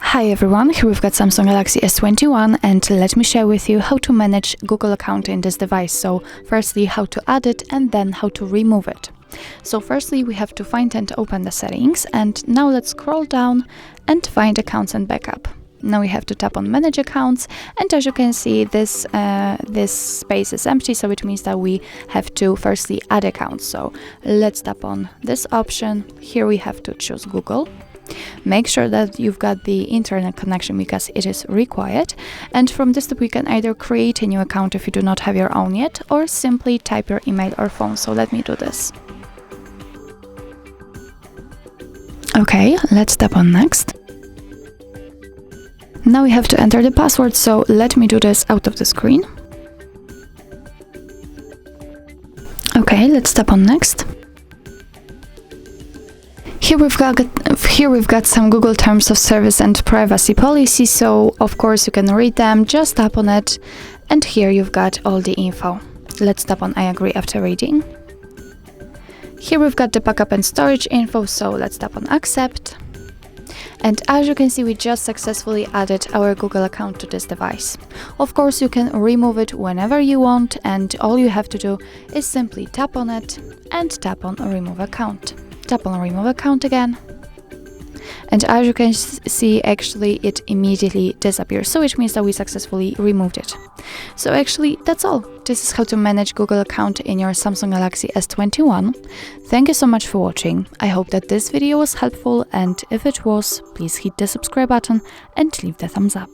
Hi everyone, here we've got Samsung Galaxy S21 and let me share with you how to manage Google account in this device. So firstly how to add it and then how to remove it. So firstly we have to find and open the settings, and now let's scroll down and find accounts and backup. Now we have to tap on manage accounts, and as you can see this space is empty, so it means that we have to firstly add accounts. So let's tap on this option. Here we have to choose Google. Make sure that you've got the internet connection because it is required, and from this step we can either create a new account if you do not have your own yet, or simply type your email or phone. So let me do this. Okay, let's tap on next. Now we have to enter the password, so let me do this out of the screen. Okay, let's tap on next. Here we've got some Google Terms of Service and Privacy Policy, so of course you can read them. Just tap on it, and here you've got all the info. Let's tap on I agree after reading. Here we've got the backup and storage info, so let's tap on accept. And as you can see, we just successfully added our Google account to this device. Of course, you can remove it whenever you want, and all you have to do is simply tap on it and tap on remove account. Tap on remove account again. And as you can see, actually it immediately disappears, so it means that we successfully removed it. So actually that's all. This is how to manage Google account in your Samsung Galaxy S21. Thank you so much for watching. I hope that this video was helpful, and if it was, please hit the subscribe button and leave the thumbs up.